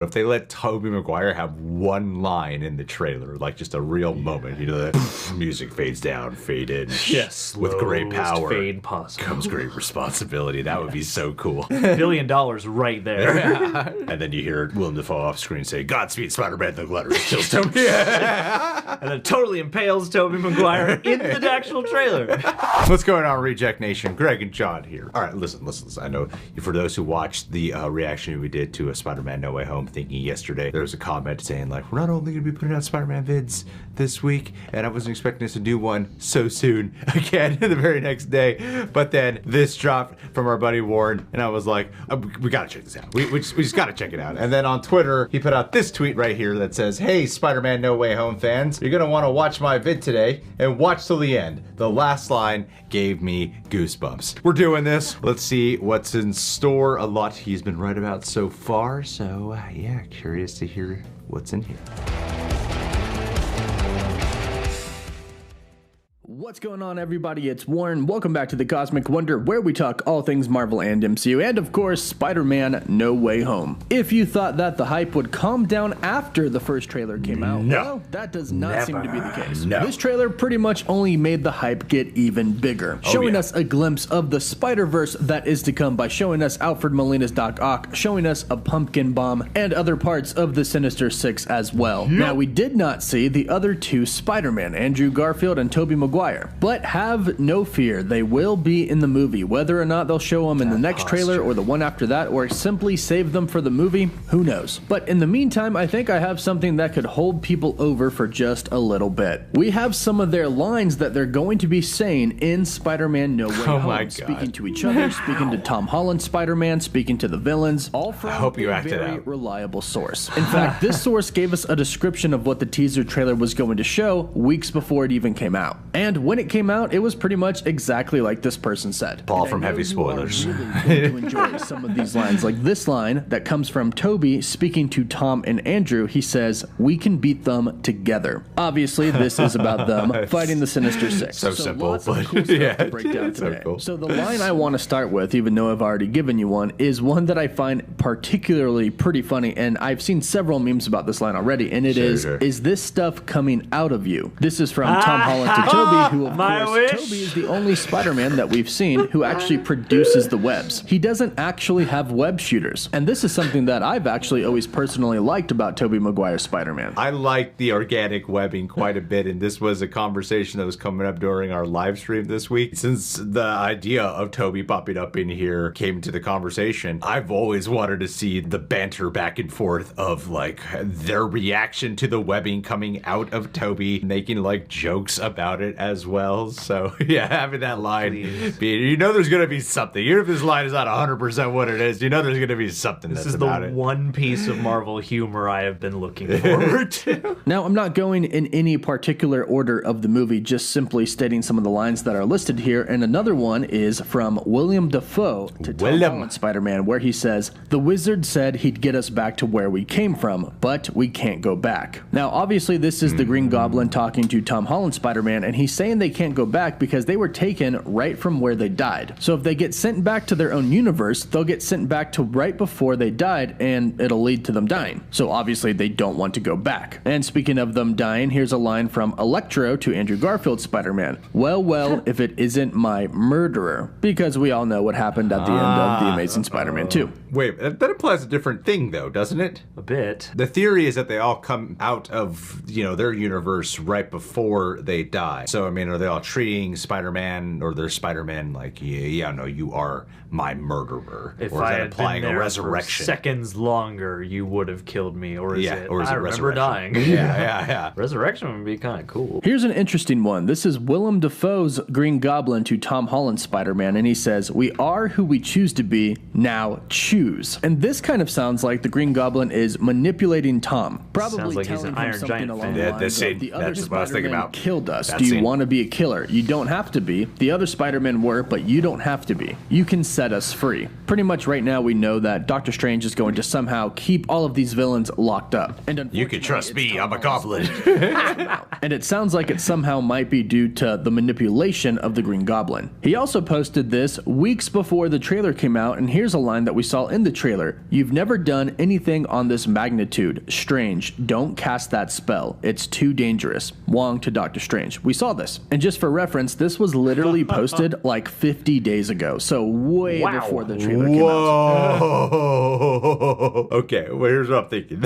If they let Tobey Maguire have one line in the trailer, like just a real moment, you know, the music fades down, fade in. Yes, with great power fade possible comes great responsibility. That would be so cool. $1 billion right there. And then you hear Willem Dafoe off screen say, "Godspeed, Spider-Man, the letter kills Tobey." And then totally impales Tobey Maguire in the actual trailer. What's going on, Reject Nation? Greg and John here. All right, listen. I know for those who watched the reaction we did to a Spider-Man No Way Home thinking yesterday, there was a comment saying like, we're not only going to be putting out Spider-Man vids this week, and I wasn't expecting us to do one so soon again the very next day, but then this dropped from our buddy Warren, and I was like, we got to check this out. We just got to check it out. And then on Twitter, he put out this tweet right here that says, "Hey, Spider-Man No Way Home fans, you're going to want to watch my vid today and watch till the end. The last line gave me goosebumps." We're doing this. Let's see what's in store. A lot he's been right about so far, so yeah, curious to hear what's in here. What's going on, everybody? It's Warren. Welcome back to the Cosmic Wonder, where we talk all things Marvel and MCU, and of course, Spider-Man No Way Home. If you thought that the hype would calm down after the first trailer came out, well, that does not seem to be the case. This trailer pretty much only made the hype get even bigger, showing us a glimpse of the Spider-Verse that is to come by showing us Alfred Molina's Doc Ock, showing us a pumpkin bomb, and other parts of the Sinister Six as well. Now, we did not see the other two Spider-Man, Andrew Garfield and Tobey Maguire. But have no fear, they will be in the movie. Whether or not they'll show them in the next trailer or the one after that, or simply save them for the movie, who knows. But in the meantime, I think I have something that could hold people over for just a little bit. We have some of their lines that they're going to be saying in Spider-Man No Way Home. Speaking to each other, speaking to Tom Holland's Spider-Man, speaking to the villains, all from a very reliable source. In fact, this source gave us a description of what the teaser trailer was going to show weeks before it even came out. And when it came out, it was pretty much exactly like this person said. Paul from Heavy Spoilers. Really going to enjoy some of these lines. Like this line that comes from Tobey speaking to Tom and Andrew. He says, "We can beat them together." Obviously, this is about them fighting the Sinister Six. So simple, lots of cool stuff to break down today. So the line I want to start with, even though I've already given you one, is one that I find particularly pretty funny, and I've seen several memes about this line already, and it is this stuff coming out of you? This is from Tom Holland to Tobey, who of course, Tobey is the only Spider-Man that we've seen who actually produces the webs. He doesn't actually have web shooters, and this is something that I've actually always personally liked about Tobey Maguire's Spider-Man. I like the organic webbing quite a bit, and this was a conversation that was coming up during our live stream this week. Since the idea of Tobey popping up in here came into the conversation, I've always wanted to see the banter back and forth of like their reaction to the webbing coming out of Tobey, making like jokes about it as well. So yeah, having that line being, you know, there's gonna be something. Even if this line is not 100% what it is, you know there's gonna be something that's about it. This is the one piece of Marvel humor I have been looking forward to. Now, I'm not going in any particular order of the movie, just simply stating some of the lines that are listed here, and another one is from Willem Dafoe to Tom Holland's Spider-Man, where he says, "The wizard said he'd get us back to where we came from, but we can't go back." Now, obviously, this is the Green Goblin talking to Tom Holland's Spider-Man, and he's saying they can't go back because they were taken right from where they died. So if they get sent back to their own universe, they'll get sent back to right before they died, and it'll lead to them dying. So obviously they don't want to go back. And speaking of them dying, here's a line from Electro to Andrew Garfield's Spider-Man. Well, if it isn't my murderer. Because we all know what happened at the end of The Amazing Spider-Man 2. Wait, that implies a different thing though, doesn't it? A bit. The theory is that they all come out of, you know, their universe right before they die. So, I mean, are they all treating Spider-Man or their Spider-Man like, yeah, no, you are my murderer? If or is I that had implying been there a resurrection? For seconds longer, you would have killed me. Or is it, or is I it remember dying. Yeah. Resurrection would be kind of cool. Here's an interesting one. This is Willem Dafoe's Green Goblin to Tom Holland's Spider-Man, and he says, "We are who we choose to be, now choose." And this kind of sounds like the Green Goblin is manipulating Tom. Probably sounds like telling he's an him Iron something Giant along fan. the lines That's of, the other what I was thinking Spider-Man about. killed us. That Do you scene. want to be be a killer. You don't have to be. The other Spider-Men were, but you don't have to be. You can set us free. Pretty much right now we know that Doctor Strange is going to somehow keep all of these villains locked up. And You can trust me, I'm a goblin. and it sounds like it somehow might be due to the manipulation of the Green Goblin. He also posted this weeks before the trailer came out, and here's a line that we saw in the trailer. You've never done anything on this magnitude. Strange, don't cast that spell. It's too dangerous. Wong to Doctor Strange. We saw this. And just for reference, this was literally posted like 50 days ago, so way before the trailer came out. Whoa. Okay, well, here's what I'm thinking.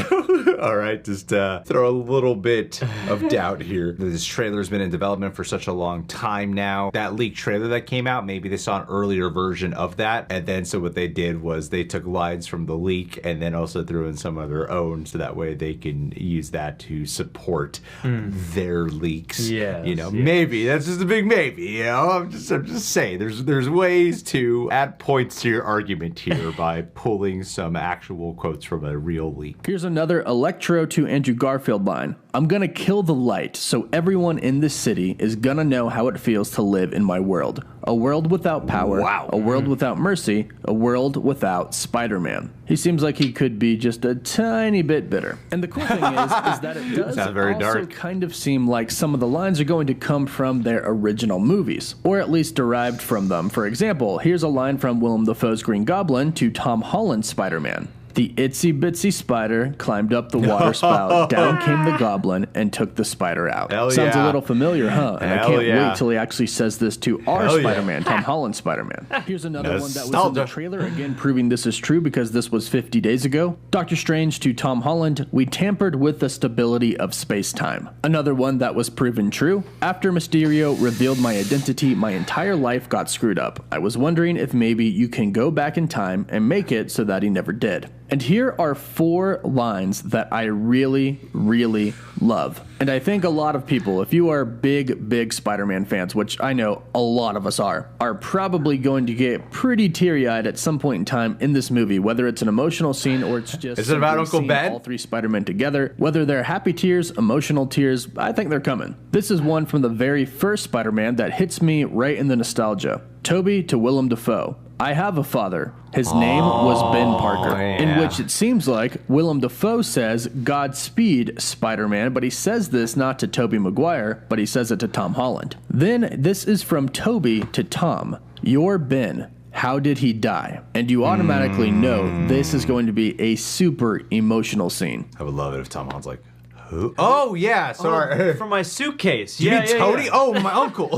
All right, just throw a little bit of doubt here. This trailer's been in development for such a long time now. That leaked trailer that came out, maybe they saw an earlier version of that, and then so what they did was they took lines from the leak and then also threw in some of their own, so that way they can use that to support their leaks. Yes, you know, maybe that's just a big maybe. You know, I'm just saying there's ways to add points to your argument here by pulling some actual quotes from a real leak. Here's another Electro to Andrew Garfield line. I'm gonna kill the light, so everyone in this city is gonna know how it feels to live in my world. A world without power, a world without mercy, a world without Spider-Man. He seems like he could be just a tiny bit bitter. And the cool thing is that it does very also dark. kind of seem like some of the lines are going to come from their original movies, or at least derived from them. For example, here's a line from Willem Dafoe's Green Goblin to Tom Holland's Spider-Man. The itsy bitsy spider climbed up the water spout, down came the goblin, and took the spider out. Hell Sounds yeah. a little familiar, huh? And I can't yeah. wait till he actually says this to our Hell yeah. Spider-Man, Tom Holland's Spider-Man. Here's another one that was in the Nostalgia. trailer, again proving this is true because this was 50 days ago. Doctor Strange to Tom Holland, we tampered with the stability of space-time. Another one that was proven true. After Mysterio revealed my identity, my entire life got screwed up. I was wondering if maybe you can go back in time and make it so that he never did. And here are 4 lines that I really, really love. And I think a lot of people, if you are big Spider-Man fans, which I know a lot of us are probably going to get pretty teary-eyed at some point in time in this movie, whether it's an emotional scene or it's just Is it about simply Uncle seeing Ben? all 3 Spider-Men together. Whether they're happy tears, emotional tears, I think they're coming. This is one from the very first Spider-Man that hits me right in the nostalgia. Tobey to Willem Dafoe. I have a father. His name was Ben Parker, in which it seems like Willem Dafoe says, Godspeed, Spider-Man, but he says this not to Tobey Maguire, but he says it to Tom Holland. Then this is from Tobey to Tom. You're Ben. How did he die? And you automatically know this is going to be a super emotional scene. I would love it if Tom Holland's like, who? Oh, yeah, sorry. From my suitcase. You mean Tony? Oh, my uncle.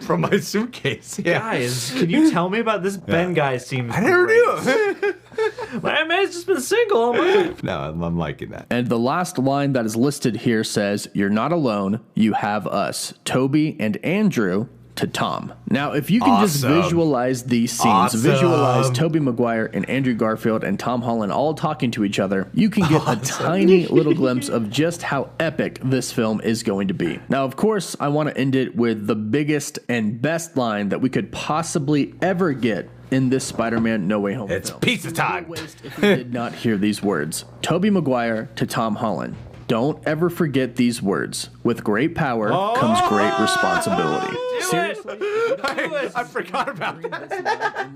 From my suitcase. Yeah. Guys, can you tell me about this Ben guy? Seems I never great. knew. My man's just been single all my life. No, I'm liking that. And the last line that is listed here says, you're not alone, you have us, Toby and Andrew to Tom. Now, if you can just Awesome. visualize these scenes, Awesome. visualize Tobey Maguire and Andrew Garfield and Tom Holland all talking to each other, you can get a tiny little glimpse of just how epic this film is going to be. Now, of course, I want to end it with the biggest and best line that we could possibly ever get in this Spider-Man No Way Home It's film. pizza time. No waste if we did not hear these words. Tobey Maguire to Tom Holland. Don't ever forget these words. With great power comes great responsibility. Seriously? I forgot about that.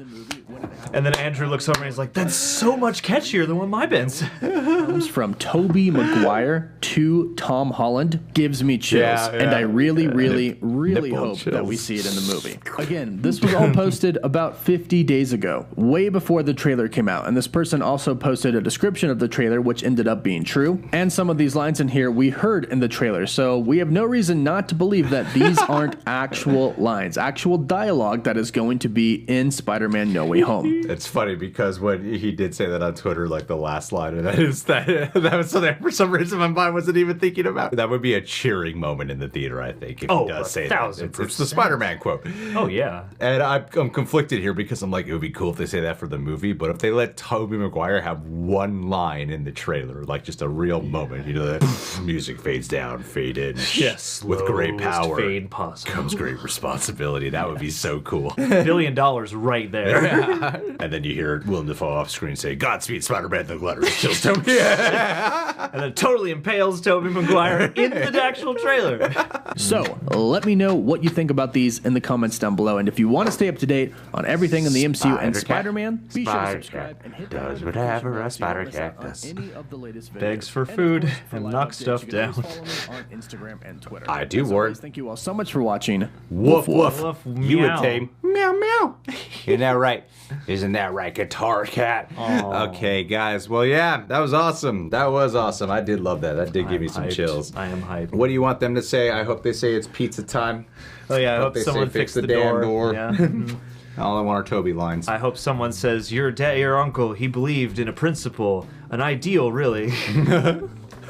And then Andrew looks over and he's like, that's so much catchier than what my Ben's. Comes from Tobey Maguire to Tom Holland gives me chills. Yeah, And I really Nipple hope chills. that we see it in the movie. Again, this was all posted about 50 days ago, way before the trailer came out. And this person also posted a description of the trailer, which ended up being true. And some of these lines in here we heard in the trailer. So we have no reason not to believe that these aren't actual lines, actual dialogue that is going to be in Spider-Man No Way Home. It's funny because when he did say that on Twitter, like the last line, and that was something for some reason my mind wasn't even thinking about. That would be a cheering moment in the theater, I think, if he does say that. It's the Spider-Man quote. Oh, yeah. And I'm conflicted here because I'm like, it would be cool if they say that for the movie, but if they let Tobey Maguire have one line in the trailer, like just a real moment, you know, the music fades down, fade in. Yes. With great power Fade possible. comes great responsibility. That would be so cool. $1 billion right there. And then you hear Willem Dafoe off screen say, Godspeed, Spider-Man, the glitter kills Toby. And then totally impales Tobey Maguire in the actual trailer. So, let me know what you think about these in the comments down below. And if you want to stay up to date on everything in the MCU and Spider-Man, be sure to subscribe and hit does that whatever a notification bell spider so you cat don't miss does. out on any of the latest videos. Begs for And of food course, for and live knock updates, stuff you can always down. follow me on Instagram and Twitter. I do, As Ward. always, thank you all so much for watching. Woof, woof. Woof, You would meow. tame. Meow, meow. Isn't that right? Isn't that right, Guitar Cat? Aw. Okay, guys. Well, yeah, that was awesome. That was awesome. I did love that. That did give me some hyped. chills. I am hyped. What do you want them to say? I hope they say it's pizza time. Oh yeah, I hope they say someone fix fixed the the damn door. door. Yeah. Mhm. All I want are Toby lines. I hope someone says your uncle, he believed in a principle, an ideal really.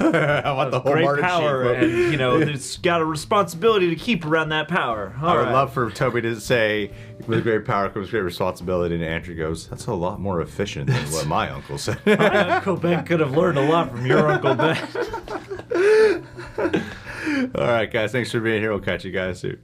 I want the whole Great Martin power, Sheen quote. and you know, it's got a responsibility to keep around that power. I All would right. love for Toby to say, with great power comes great responsibility, and Andrew goes, that's a lot more efficient than what my uncle said. My Uncle Ben could have learned a lot from your Uncle Ben. All right, guys, thanks for being here. We'll catch you guys soon.